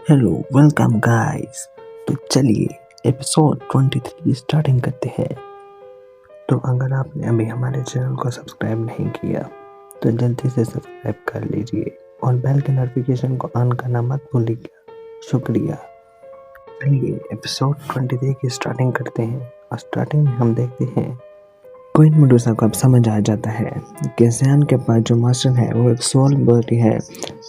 Hello welcome guys. तो चलिए episode 23 starting करते हैं। तो अगर आपने अभी हमारे चैनल को सब्सक्राइब नहीं किया तो जल्दी से सब्सक्राइब कर लीजिए और बेल के नोटिफिकेशन को ऑन करना मत भूलिएगा। शुक्रिया। चलिए एपिसोड 23 की स्टार्टिंग करते हैं और स्टार्टिंग में हम देखते हैं क्वीन मेडुसा को अब समझ आ जाता है कि ज़ियान के पास जो मास्टर है वो एक सोल बॉडी है।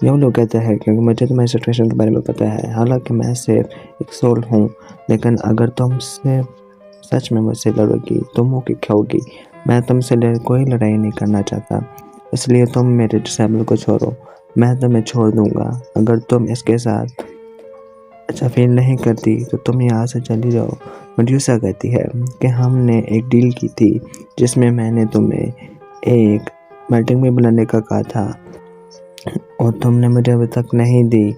ये लोग कहते हैं क्योंकि मुझे तुम्हारी सिचुएशन के बारे में पता है, हालांकि मैं सिर्फ एक सोल हूँ, लेकिन अगर तुम से सच में मुझसे लड़ोगी तो मुँह की खाओगी। मैं तुमसे कोई लड़ाई नहीं करना चाहता, इसलिए तुम मेरे डिसेबल को छोड़ो। मैं तुम्हें छोड़ दूंगा। अगर तुम इसके साथ अच्छा फील नहीं करती तो तुम यहाँ से चली जाओ। मेडुसा कहती है कि हमने एक डील की थी जिसमें मैंने तुम्हें एक मीटिंग में बुलाने का कहा था और तुमने मुझे अभी तक नहीं दी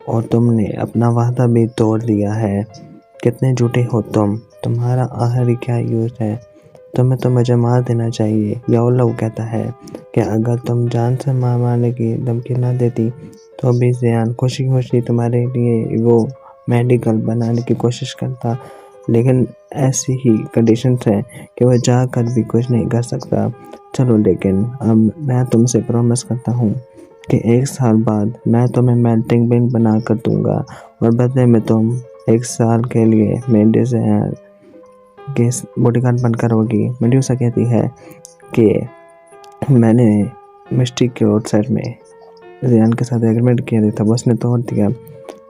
और तुमने अपना वादा भी तोड़ दिया है। कितने झूठे हो तुम्हारा आखिरी क्या यूज़ है? तुम्हें तो मुझे मार देना चाहिए। याओलो कहता है कि अगर तुम जान से मारने की धमकी ना देती तो भी ज़ियान खुशी खुशी तुम्हारे लिए वो मेडिकल बनाने की कोशिश करता, लेकिन ऐसी ही कंडीशंस हैं कि वह जाकर भी कुछ नहीं कर सकता। चलो, लेकिन अब मैं तुमसे प्रॉमिस करता हूँ कि 1 साल बाद मैं तुम्हें मेल्टिंग बिन बना कर दूंगा और बदले में तुम 1 साल के लिए मेरे ज़ियान के बॉडीगार्ड बनकर होगी। मेडुसा कहती है कि मैंने मिस्टिक के आउटसाइड में ज़ियान के साथ एग्रीमेंट किया था, वो उसने तोड़ दिया,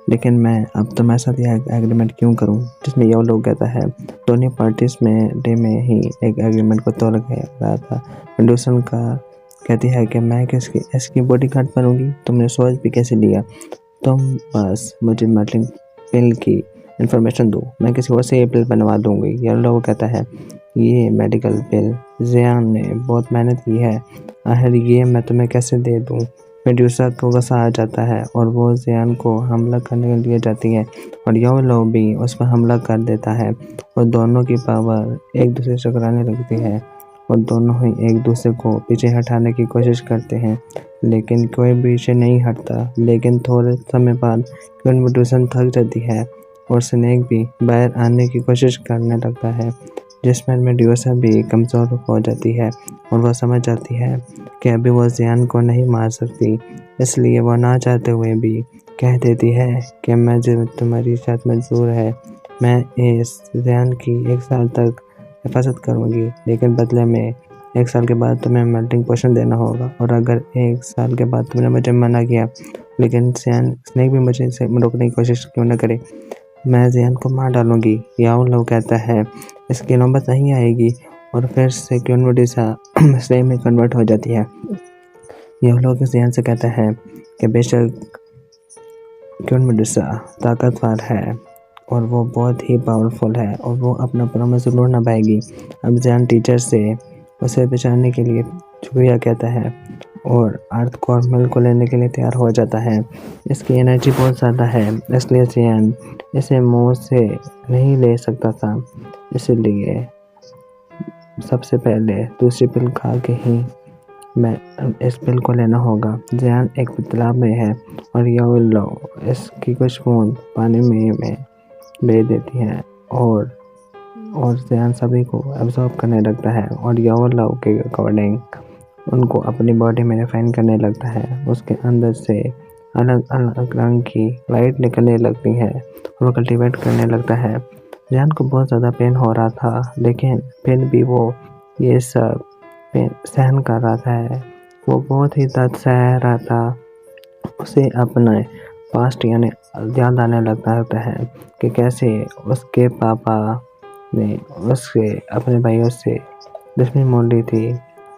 लेकिन मैं अब तुम्हारे साथ यह एग्रीमेंट क्यों करूं? जिसमें यह लोग कहता है दोनों पार्टीज में डे में ही एक एग्रीमेंट को तोड़ गया था। मेडुसा का कहती है कि मैं इसकी बॉडीगार्ड बनूंगी। तुमने सोच भी कैसे लिया? तुम बस मुझे मेटलिंग पिल की इंफॉर्मेशन दो, मैं किसी और से ये पिल बनवा दूंगी। ये लोग कहता है ये मेडिकल पिल ज़ियान ने बहुत मेहनत की है, आखिर ये मैं तुम्हें कैसे दे दूं? मेडुसा को गुस्सा आ जाता है और वो ज़ियान को हमला करने के लिए जाती है और याओलो भी उस पर हमला कर देता है और दोनों की पावर एक दूसरे से टकराने लगती है और दोनों ही एक दूसरे को पीछे हटाने की कोशिश करते हैं, लेकिन कोई पीछे नहीं हटता। लेकिन थोड़े समय बाद क्वीन मेडुसा थक जाती है और स्नेक भी बाहर आने की कोशिश करने लगता है, जिसमें मेडुसा भी कमज़ोर हो जाती है और वह समझ जाती है कि अभी वह ज़ियान को नहीं मार सकती, इसलिए वह ना चाहते हुए भी कह देती है कि मैं जो तुम्हारी साथ मजबूर है, मैं इस ज़ियान की 1 साल तक हिफाजत करूँगी, लेकिन बदले में 1 साल के बाद तुम्हें मेल्टिंग पोशन देना होगा। और अगर 1 साल के बाद तुमने मुझे मना किया, लेकिन स्नेक भी मुझे रोकने की कोशिश क्यों न करे, मैं ज़ियान को मार डालूंगी। याओलो कहता है इसकी नौबत नहीं आएगी और फिर से क्वीन मेडुसा स्नेक में कन्वर्ट हो जाती है। याओलो ज़ियान से कहता है कि बेशक क्वीन मेडुसा ताकतवर है और वो बहुत ही पावरफुल है और वो अपना प्रॉमिस जरूर निभाएगी। अब ज़ियान टीचर से उसे बचाने के लिए शुक्रिया कहता है और अर्थ कोर मिल को लेने के लिए तैयार हो जाता है। इसकी एनर्जी बहुत ज़्यादा है, इसलिए ज़ियान इसे मुंह से नहीं ले सकता था, इसलिए सबसे पहले दूसरी पिल खा के ही मैं इस पिल को लेना होगा। ज़ियान एक तालाब में है और याओलो इसकी कुछ बूंद पानी में दे देती है और ज़ियान सभी को एब्जॉर्ब करने लगता है और याओलो के अकॉर्डिंग उनको अपनी बॉडी में रिफाइन करने लगता है। उसके अंदर से अलग अलग रंग की लाइट निकलने लगती है और वो कल्टीवेट करने लगता है। ज़ियान को बहुत ज़्यादा पेन हो रहा था, लेकिन फिर भी वो ये सब सहन कर रहा था। वो बहुत ही दर्द सह रहा था। उसे अपने पास्ट यानी याद आने लगता है कि कैसे उसके पापा ने उसके अपने भाइयों से दुश्मनी मोड़ ली थी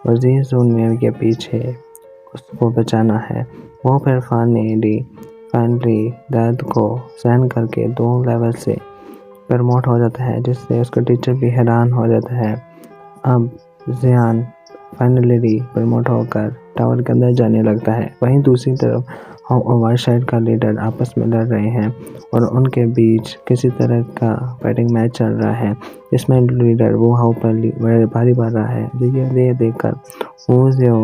और जी जूनियर के पीछे उसको बचाना है। वो फिर फाइनली दर्द को सहन करके 2 लेवल से प्रमोट हो जाता है, जिससे उसका टीचर भी हैरान हो जाता है। अब ज़ियान फाइनली प्रमोट होकर टावर के अंदर जाने लगता है। वहीं दूसरी तरफ वाइट साइड का लीडर आपस में लड़ रहे हैं और उनके बीच किसी तरह का फाइटिंग मैच चल रहा है, जिसमें लीडर वो हाउ पर भारी पड़ रहा है। ये देखकर वो जो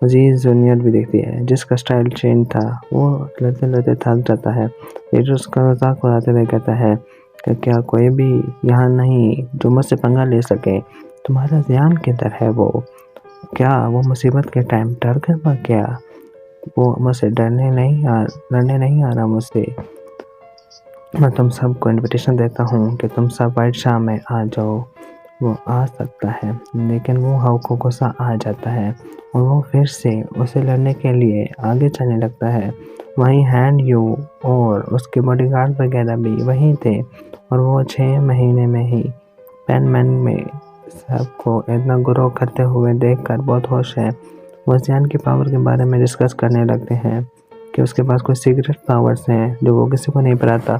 जी जूनियर भी देखती है जिसका स्टाइल चेंज था। वो लड़ते लड़ते थक जाता है। लीडर उसका मजाक उड़ाते हुए कहता है कि क्या कोई भी यहाँ नहीं जो मुझसे पंगा ले सके। तुम्हारा ध्यान किधर है? वो क्या वो मुसीबत के टाइम डर कर भाग गया? वो मुझसे लड़ने नहीं आ रहा मुझसे। मैं तुम सबको इनविटेशन देता हूँ कि तुम सब वाइट शाम में आ जाओ। वो आ सकता है लेकिन वो हाउ को गुस्सा आ जाता है और वो फिर से उसे लड़ने के लिए आगे चलने लगता है। वहीं हैंड यू और उसके बॉडीगार्ड वगैरह भी वहीं थे और वो 6 महीने में ही पेनमैन में सबको इतना ग्रो करते हुए देखकर बहुत खुश है। वो जियान की पावर के बारे में डिस्कस करने लगते हैं कि उसके पास कुछ सीक्रेट पावर्स हैं जो वो किसी को नहीं बताता।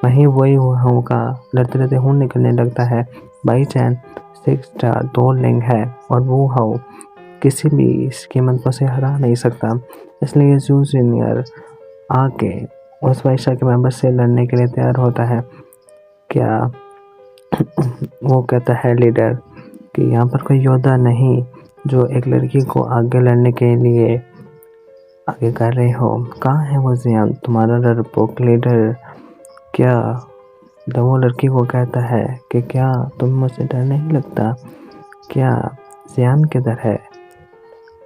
वहीं वही हाउ का लड़ते लड़ते खून निकलने लगता है। बाई चैन 6 स्टार 2 लिंग है और वो हाउ किसी भी कीमत पर उसे हरा नहीं सकता। इसलिए जू जूनियर आके उस वैशा के मेंबर से लड़ने के लिए तैयार होता है। क्या वो कहता है लीडर कि यहाँ पर कोई योद्धा नहीं जो एक लड़की को आगे लड़ने के लिए आगे कर रहे हो। कहाँ है वो जियान तुम्हारा डरपोक लीडर? क्या जब वो लड़की को कहता है कि क्या तुम मुझसे डर नहीं लगता? क्या जियान किधर है?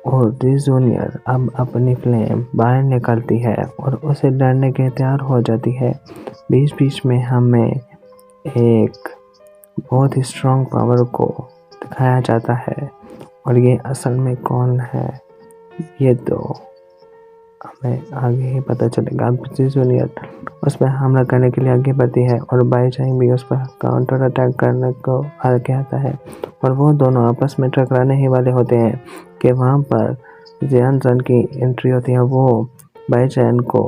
और जी जूनियर अब अपनी फ्लेम बाहर निकलती है और उसे डरने के तैयार हो जाती है। बीच बीच में हमें एक बहुत ही स्ट्रॉन्ग पावर को दिखाया जाता है और ये असल में कौन है ये तो हमें आगे ही पता चलेगा। अब जी जूनियर उस पर हमला करने के लिए आगे बढ़ती है और बाई चांग भी उस पर काउंटर अटैक करने को आगे आता है और वो दोनों आपस में टकराने ही वाले होते हैं कि वहाँ पर जियान सन की एंट्री होती है। वो बाई चैन को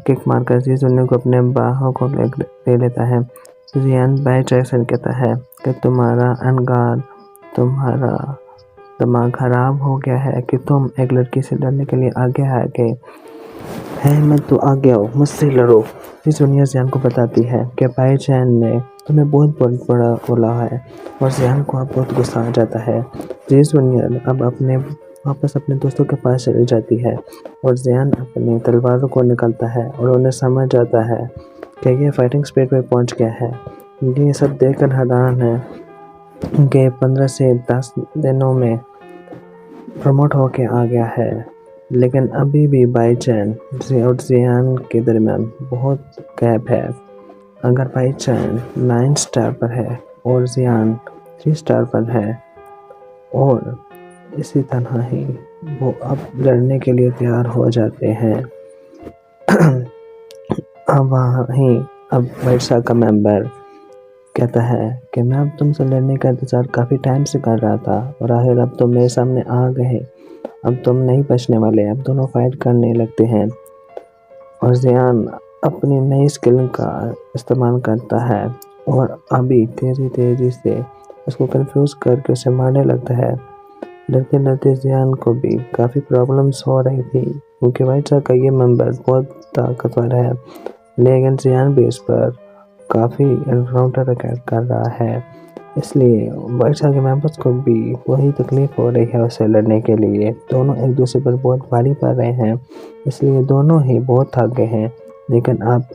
किक मारकर जी जूनियर को अपने बाहों को ले लेता है। जियान बाई चैन कहता है कि तुम्हारा अहंकार, तुम्हारा दिमाग खराब हो गया है कि तुम एक लड़की से लड़ने के लिए आगे आ गए है। मैं तो आ गया हूँ, मुझसे लड़ो। फिर जूनियर जियान को बताती है कि भाई चैन ने तुम्हें बहुत बड़ा बोला है और जियान को अब बहुत गुस्सा आ जाता है। जी जूनियर अब वापस अपने दोस्तों के पास चली जाती है और जियान अपनी तलवारों को निकालता है और उन्हें समझ जाता है कि ये फाइटिंग स्पीड पे पहुंच गया है। ये सब देखकर हैरान है कि 15 से 10 दिनों में प्रमोट होके आ गया है। लेकिन अभी भी बाई चैन और जियान के दरमियान बहुत गैप है। अगर बाई चैन 9 स्टार पर है और जियान 3 स्टार पर है और इसी तरह ही वो अब लड़ने के लिए तैयार हो जाते हैं। अब वर्षा का मेंबर कहता है कि मैं अब तुमसे लड़ने का इंतज़ार काफ़ी टाइम से कर रहा था और आखिर अब तुम मेरे सामने आ गए। अब तुम नहीं बचने वाले। अब दोनों फाइट करने लगते हैं और जियान अपनी नई स्किल का इस्तेमाल करता है और अभी तेज़ी से उसको कंफ्यूज करके उसे मारने लगता है। डरते डरते जियान को भी काफ़ी प्रॉब्लम्स हो रही थी क्योंकि वाइचा का ये मेंबर बहुत ताकतवर है लेकिन जियान भी इस पर काफ़ी एनकाउंटर अटैक कर रहा है। इसलिए वाइचा के मेंबर्स को भी वही तकलीफ हो रही है उसे लड़ने के लिए। दोनों एक दूसरे पर बहुत भारी पड़ रहे हैं इसलिए दोनों ही बहुत थक गए हैं। लेकिन अब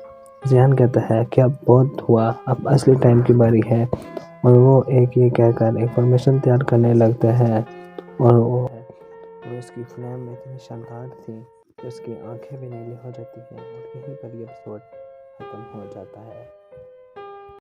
जियान कहता है कि अब बहुत हुआ, अब असली टाइम की बारी है और वो एक ये कहकर एक फॉर्मेशन तैयार करने लगता है और उसकी फ्लेम इतनी शानदार थी कि उसकी आंखें भी नीली हो जाती हैं और यहीं पर ये एपिसोड खत्म हो जाता है।